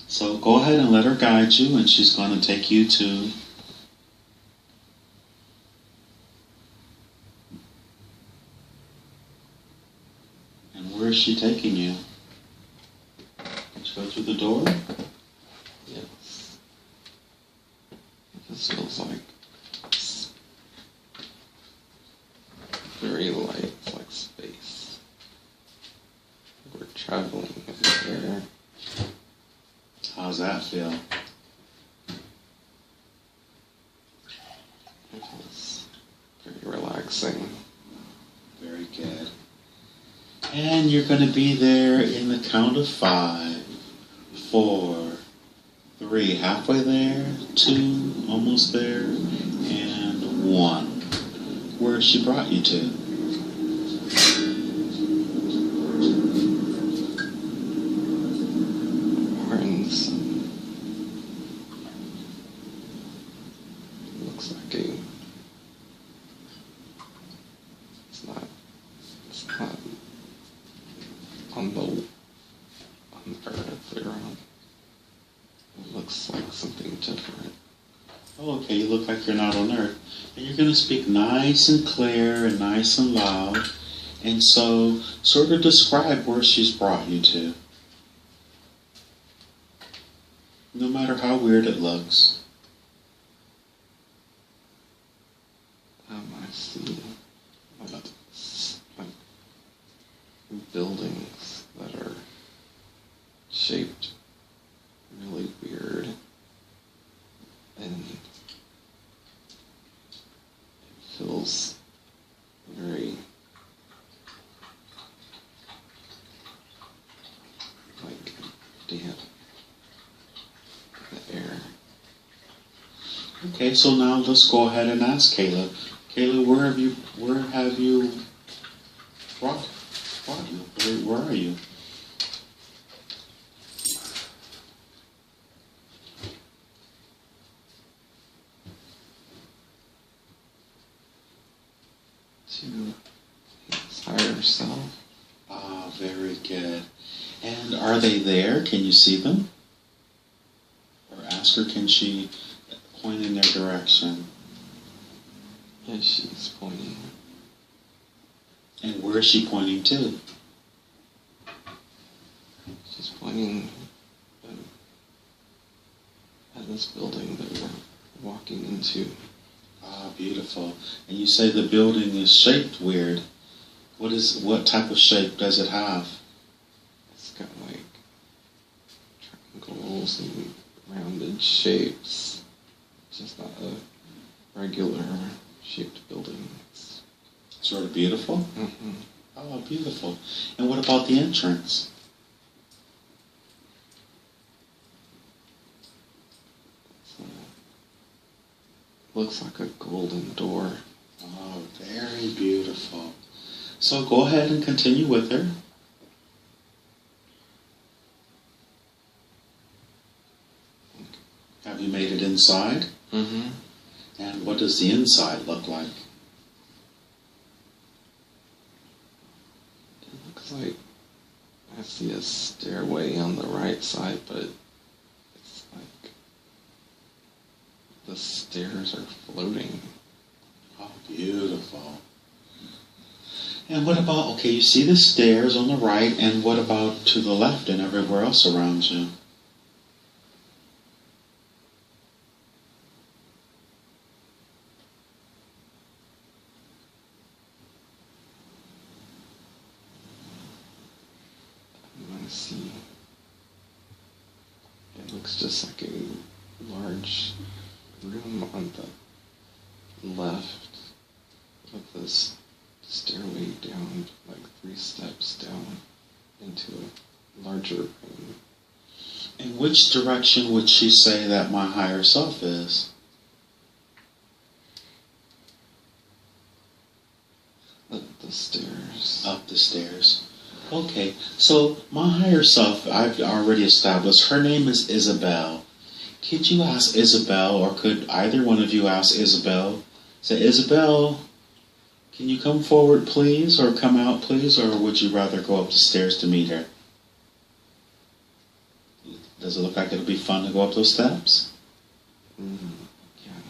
So go ahead and let her guide you, and she's going to take you to... And where is she taking you? Did you go through the door? Yes. This feels like very light, it's like space. We're traveling in the air. How's that feel? It is very relaxing. Very good. And you're going to be there in the count of 5, 4, 3, halfway there, 2, almost there, and 1. Where she brought you to. Horns. Looks like it's not on Earth or on. It looks like something different. Oh, okay, you look like you're not on Earth. And you're going to speak nice and clear and nice and loud. And so, sort of describe where she's brought you to. No matter how weird it looks. I see like buildings that are shaped really weird, and it feels very like damp in the air. Okay, so now let's go ahead and ask Kayla. Kayla, where have you brought you? Where are you? To his higher self. Ah, very good. And are they there? Can you see them? Or ask her, can she point in their direction? Yes, she's pointing. And where is she pointing to? She's pointing at this building that we're walking into. Ah, beautiful. And you say the building is shaped weird. What type of shape does it have? It's got like triangles and rounded shapes. It's just not a regular shaped building. It's Sort of beautiful? mm-hmm. Oh, beautiful. And what about the entrance? Looks like a golden door. Oh, very beautiful. So go ahead and continue with her. Have you made it inside? Mm-hmm. And what does the inside look like? It looks like I see a stairway on the right side, but it's like the stairs are floating. Oh, beautiful. And what about, okay, you see the stairs on the right, and what about to the left and everywhere else around you? I see. It looks just like a large room on the left with this stairway down, like 3 steps down into a larger room. In which direction would she say that my higher self is? Up the stairs. Up the stairs. Okay, so my higher self, I've already established, her name is Isabel. Could you ask Isabel, or could either one of you ask Isabel, say, Isabel, can you come forward please, or come out please, or would you rather go up the stairs to meet her? Does it look like it'll be fun to go up those steps? Yeah,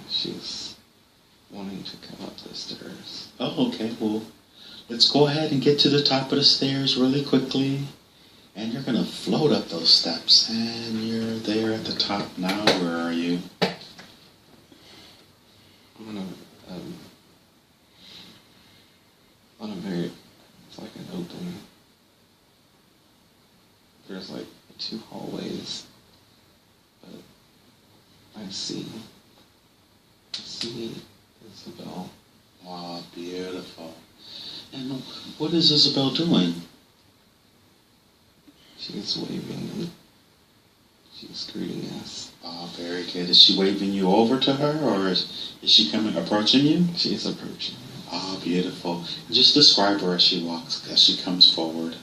she's wanting to come up the stairs. Oh, okay. Well, let's go ahead and get to the top of the stairs really quickly. And you're going to float up those steps. And you're there at the top now. Where are you? I'm going to, on a very, it's like an open, there's like 2 hallways, but I see Isabel. Wow, beautiful. And what is Isabel doing? She's waving and she's greeting us. Oh, very good. Is she waving you over to her, or is she approaching you? She's approaching. Oh, beautiful. Just describe her as she walks, as she comes forward.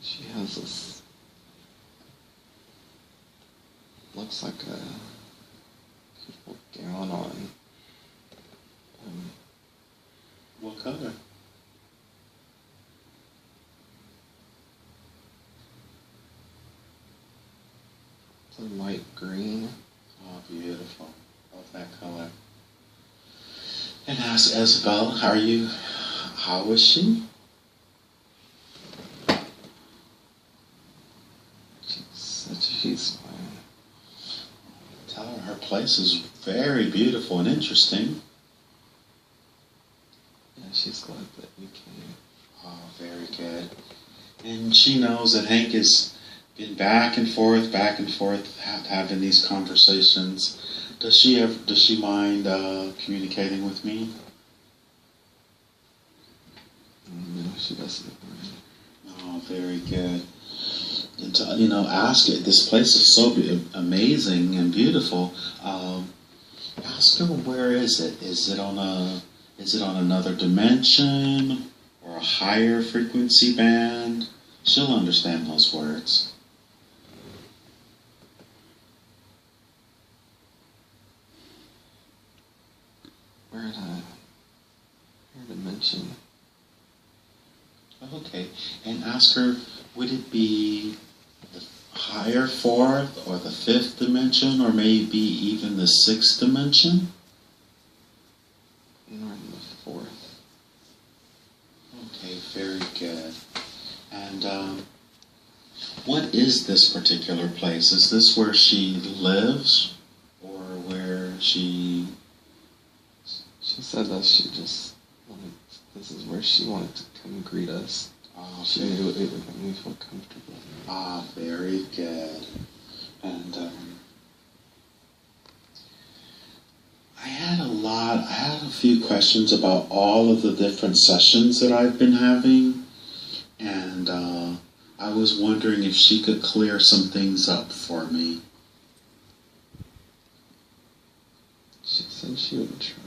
She has this, looks like a beautiful gown on. What color? It's a light green. Oh, beautiful. Love that color. And ask Isabel, how is she? She's fine. Tell her place is very beautiful and interesting. Yeah, she's glad that we came. Oh, very good. And she knows that Hank has been back and forth, having these conversations. Does she mind communicating with me? No, she doesn't mind. Oh, very good. And to, ask it. This place is so amazing and beautiful. Ask her, where is it? Is it on another dimension or a higher frequency band? She'll understand those words. We're in a higher dimension. Okay, and ask her, would it be the higher 4th or the 5th dimension, or maybe even the 6th dimension? We're in the 4th. Okay, very good. And what is this particular place? Is this where she lives, or where she... She said that she just wanted, this is where she wanted to come greet us. Oh, she knew it would make me feel comfortable. Ah, very good. And I had a few questions about all of the different sessions that I've been having, and I was wondering if she could clear some things up for me. She said she would try.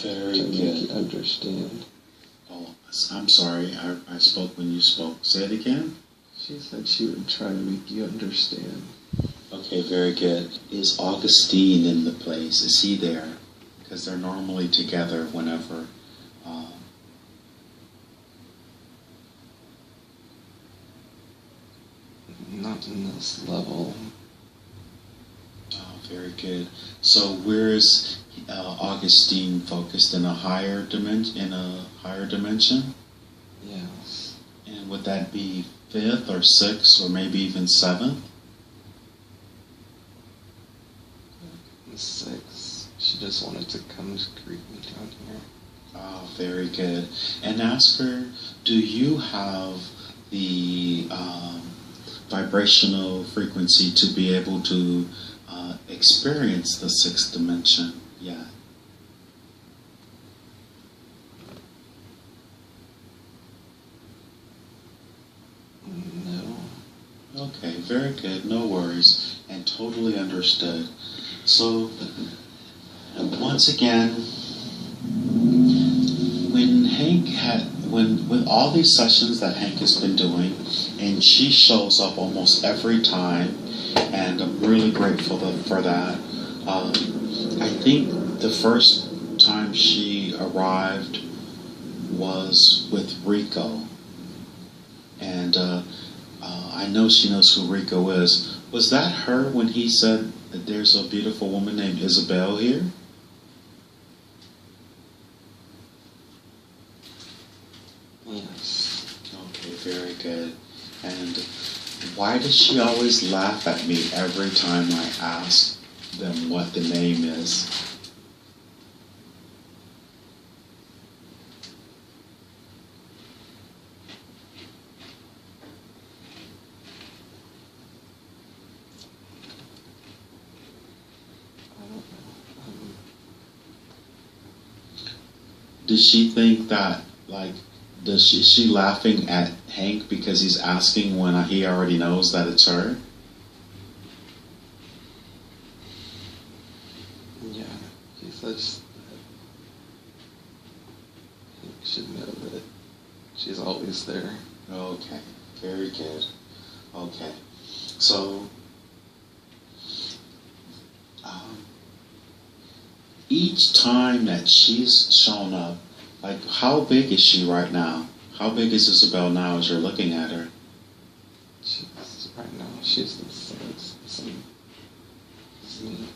Very to good. Make you understand. Oh, I'm sorry. I spoke when you spoke. Say it again. She said she would try to make you understand. Okay, very good. Is Augustine in the place? Is he there? Because they're normally together whenever. Not in this level. Oh, very good. So where is Augustine focused? In a higher dimension? Yes. And would that be 5th or 6th or maybe even 7th? 6. She just wanted to come to greet me down here. Oh, very good. And ask her, do you have the vibrational frequency to be able to experience the 6th dimension yet? No. Okay, very good. No worries. And totally understood. So, once again, with all these sessions that Hank has been doing, and she shows up almost every time, and I'm really grateful for that. I think the first time she arrived, was with Rico. And I know she knows who Rico is. Was that her when he said that there's a beautiful woman named Isabel here? Yes. Okay, very good. And why does she always laugh at me every time I ask them what the name is? I don't know. Does she think that, like, is she laughing at Hank because he's asking when he already knows that it's her? Yeah, he says that he should know that she's always there. Okay, very good. Okay, so each time that she's shown up, like, how big is she right now? How big is Isabel now as you're looking at her? Right now, she's the size as me.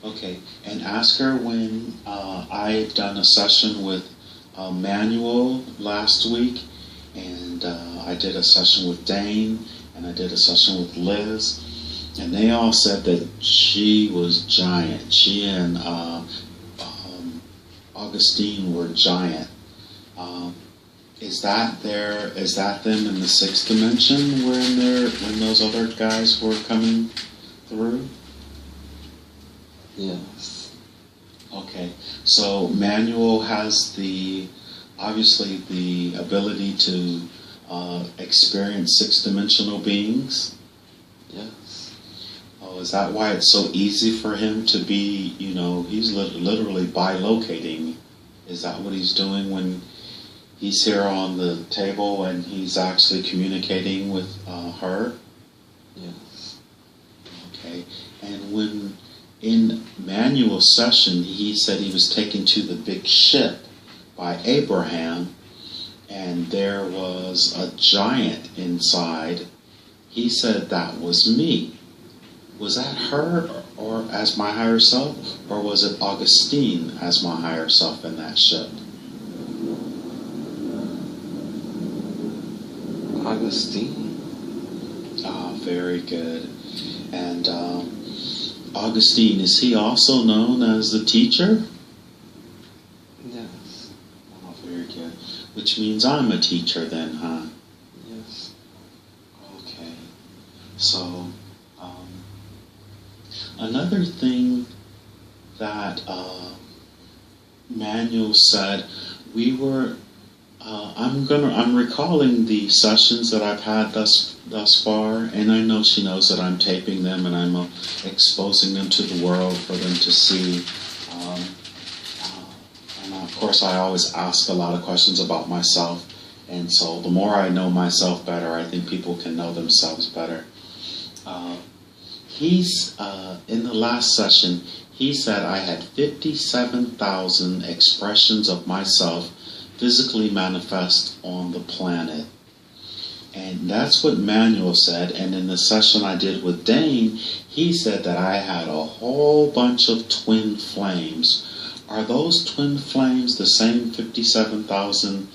Okay, and ask her when I've done a session with Manuel last week, and I did a session with Dane, and I did a session with Liz, and they all said that she was giant. She and Augustine were giant. Is that them in the sixth dimension when those other guys were coming through? Yes. Okay, so Manuel has obviously the ability to experience six-dimensional beings. Yes. Oh, is that why it's so easy for him to be, he's literally bilocating? Is that what he's doing when he's here on the table and he's actually communicating with her? Yes. Okay, and when in Manuel's session, he said he was taken to the big ship by Abraham, and there was a giant inside. He said that was me. Was that her or as my higher self, or was it Augustine as my higher self in that ship? Augustine. Ah, very good. And Augustine, is he also known as the teacher? Yes. Oh, very good. Which means I'm a teacher then, huh? Yes. Okay. So, another thing that Manuel said, I'm recalling the sessions that I've had thus far, and I know she knows that I'm taping them and I'm exposing them to the world for them to see. And of course, I always ask a lot of questions about myself, and so the more I know myself better, I think people can know themselves better. He's in the last session, he said I had 57,000 expressions of myself physically manifest on the planet. And that's what Manuel said. And in the session I did with Dane, he said that I had a whole bunch of twin flames. Are those twin flames the same 57,000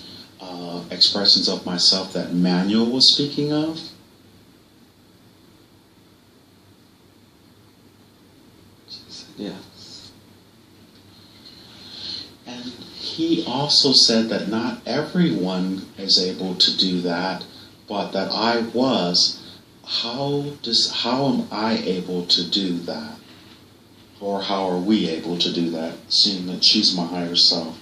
expressions of myself that Manuel was speaking of? Yes. And he also said that not everyone is able to do that, but that I was. How am I able to do that? Or how are we able to do that, seeing that she's my higher self?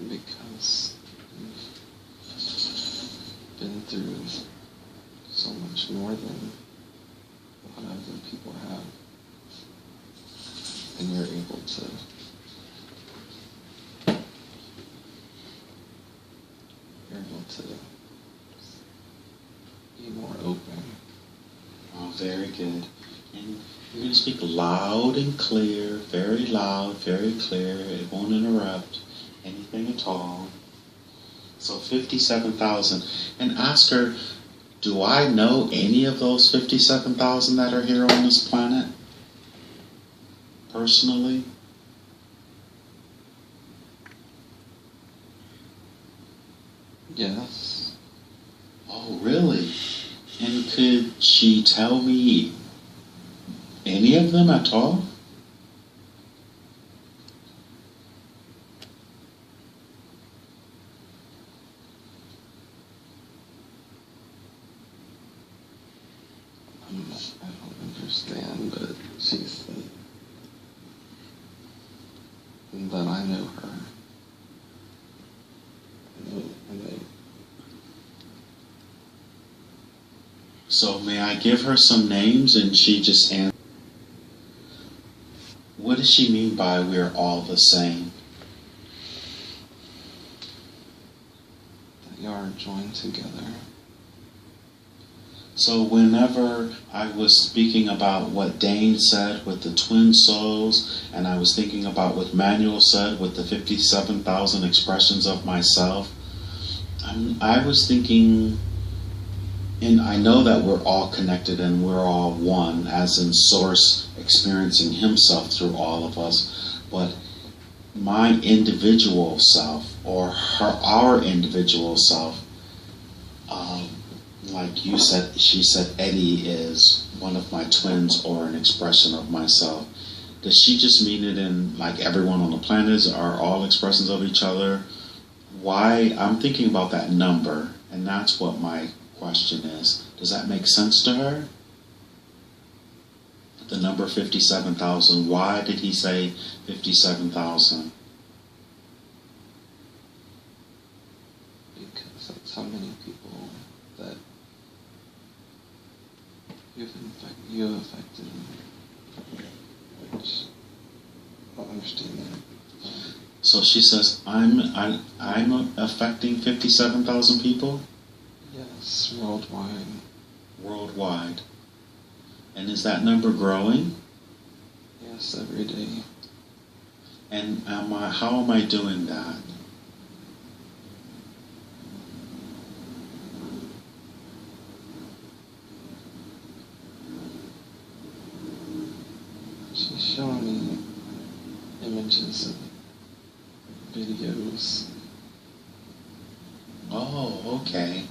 Because we've been through so much more than what other people have. And you're able to be more open. Oh, very good. And You're going to speak loud and clear, very loud, very clear. It won't interrupt anything at all. So 57,000. And ask her, do I know any of those 57,000 that are here on this planet? Personally? Yes. Oh, really? And could she tell me any of them at all? I don't understand, but she said that I know her. So may I give her some names and she just answers? What does she mean by we're all the same? That you are joined together. So whenever I was speaking about what Dane said with the twin souls, and I was thinking about what Manuel said with the 57,000 expressions of myself, I was thinking, and I know that we're all connected and we're all one, as in Source experiencing himself through all of us, but my individual self, or our individual self, like you said, she said Eddie is one of my twins or an expression of myself. Does she just mean it in like everyone on the planet are all expressions of each other? Why? I'm thinking about that number, and that's what my question is. Does that make sense to her? The number 57,000. Why did he say 57,000? Because that's how many people that you have affected, which I don't understand that. So she says, I'm affecting 57,000 people? Yes, worldwide. Worldwide. And is that number growing? Yes, every day. And how am I doing that? She's showing me images of videos. Oh, okay.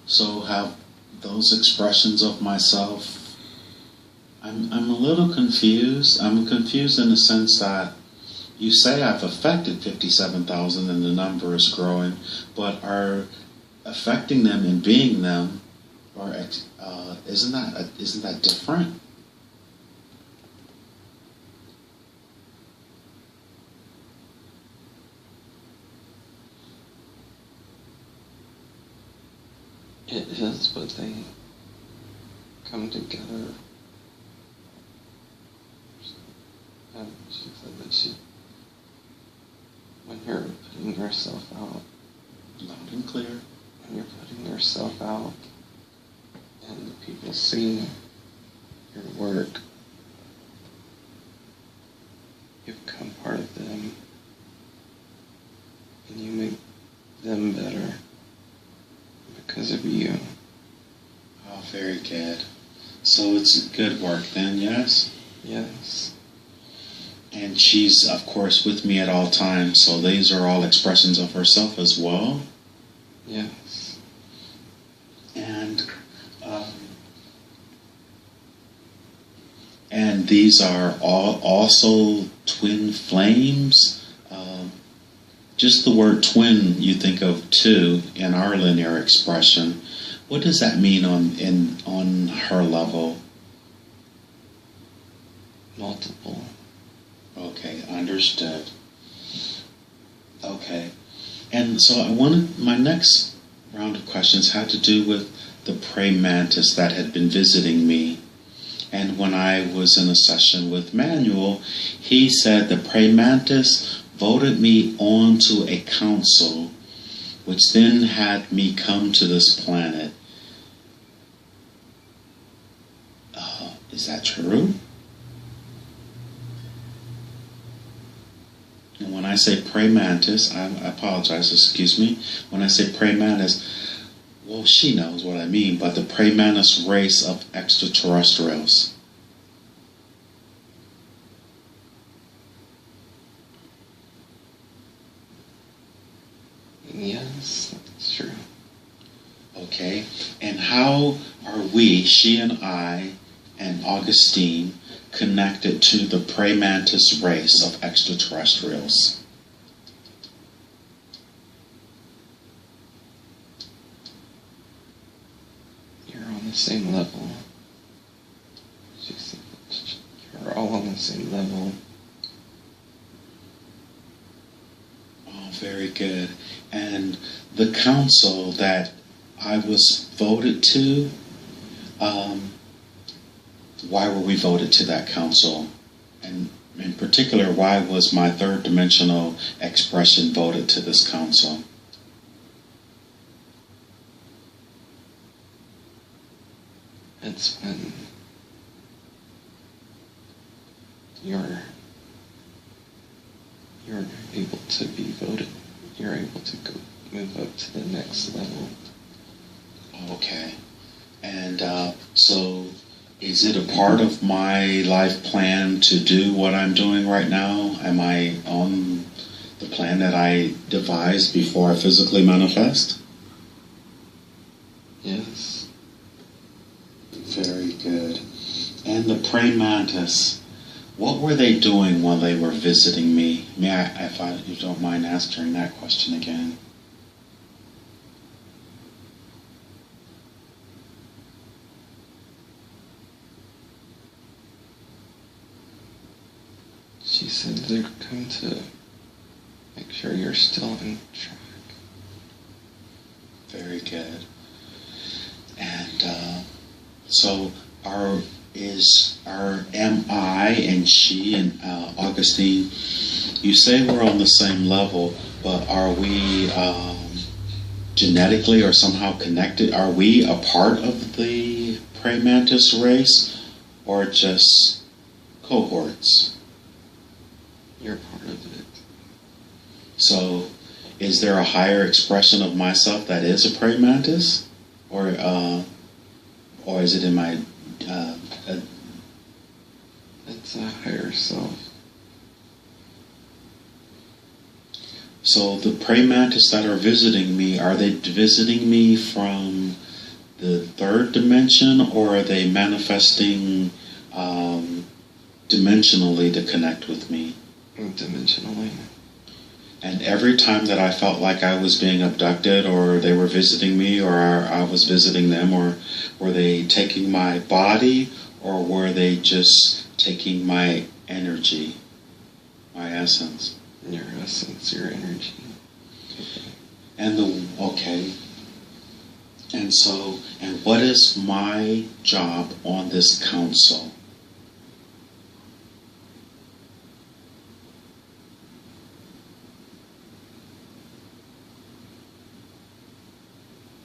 So have those expressions of myself, I'm a little confused. I'm confused in the sense that you say I've affected 57,000 and the number is growing, but are affecting them and being them, or isn't that different? It is, but they come together. And she said that when you're putting yourself out, Loud and clear. when you're putting yourself out, and the people see your work, you become part of them, and you make them better because of you. Oh, very good. So it's good work then, yes? Yes. And she's, of course, with me at all times, so these are all expressions of herself as well. Yes. And these are all also twin flames. Just the word twin, you think of two in our linear expression. What does that mean on her level? Multiple. Okay, understood. Okay. And so my next round of questions had to do with the praying mantis that had been visiting me. And when I was in a session with Manuel, he said the praying mantis voted me onto a council, which then had me come to this planet. Is that true? And when I say praying mantis, I apologize, excuse me. When I say praying mantis, well, she knows what I mean, but the praying mantis race of extraterrestrials. Yes, that's true. Okay, and how are we, she and I, and Augustine, connected to the praying mantis race of extraterrestrials? You're on the same level. You're all on the same level. Oh, very good. And the council that I was voted to, why were we voted to that council? And in particular, why was my third dimensional expression voted to this council? It's when you're able to be voted. You're able to move up to the next level. Okay. And so is it a part of my life plan to do what I'm doing right now? Am I on the plan that I devised before I physically manifest? Yes. Very good. And the praying mantis, what were they doing while they were visiting me? May I, if you don't mind answering that question again? She said they're going to make sure you're still on track. Very good. And so am I and she and Augustine, you say we're on the same level, but are we genetically or somehow connected? Are we a part of the praying mantis race or just cohorts? You're part of it. So is there a higher expression of myself that is a praying mantis? Or is it in my... It's a higher self. So the praying mantis that are visiting me, are they visiting me from the third dimension, or are they manifesting dimensionally to connect with me? Dimensionally. And every time that I felt like I was being abducted, or they were visiting me, or I was visiting them, or were they taking my body, or were they just taking my energy, my essence? Your essence, your energy. And okay. And so, and what is my job on this council?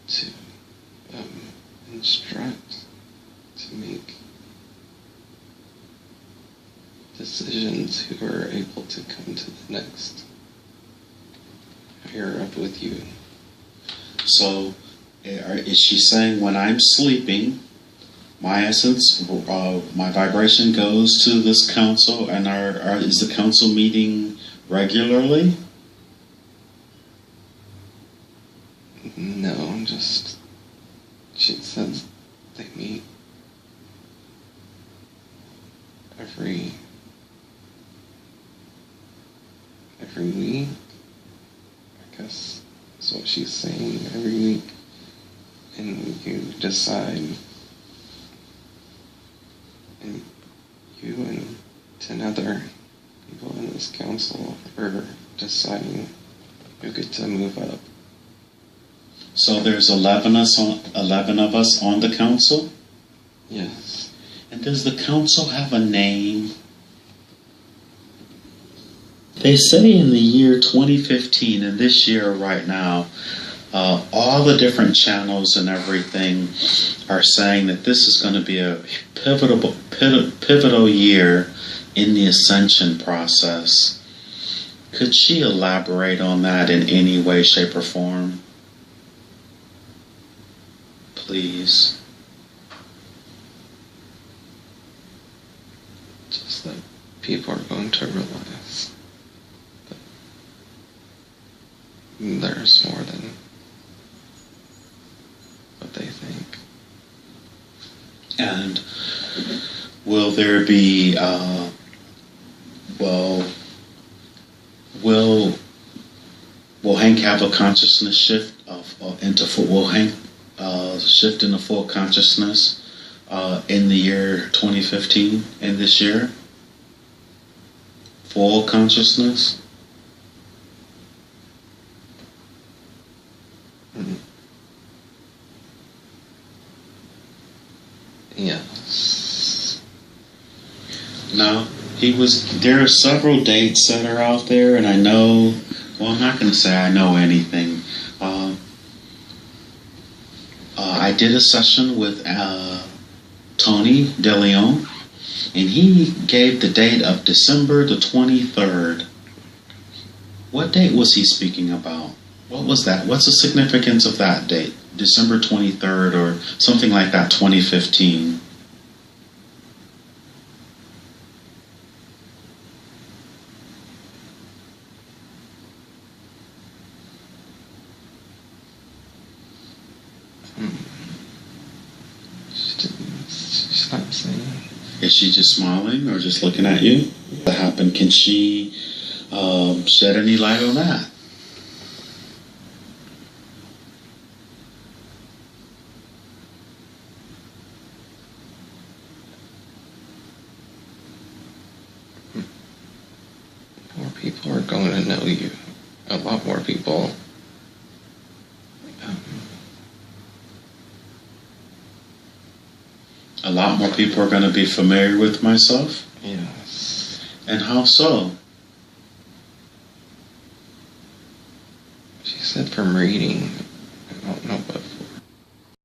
To instruct, to make decisions who are able to come to the next higher up with you. So, is she saying when I'm sleeping, my essence, my vibration goes to this council, and is the council meeting regularly? No, just, she says they meet every week, I guess is what she's saying, every week, and you decide, and you and 10 other people in this council are deciding who get to move up. So there's 11 of us on the council? Yes. And does the council have a name? They say in the year 2015, and this year right now, All the different channels and everything are saying that this is going to be a pivotal year in the ascension process. Could she elaborate on that in any way, shape, or form? Please. Just that people are going to realize that there's more than what they think. And will there be, will Hank have a consciousness shift into full? Will Hank shift into full consciousness in the year 2015? In this year, full consciousness. Yes. No, there are several dates that are out there, and I know, well, I'm not going to say I know anything. I did a session with Tony DeLeon, and he gave the date of December the 23rd. What date was he speaking about? What was that? What's the significance of that date? December 23rd or something like that, 2015. She's not saying. Is she just smiling or just looking at you? What happened? Can she shed any light on that? More people are going to know you. A lot more people. A lot more people are going to be familiar with myself? Yes. And how so? She said from reading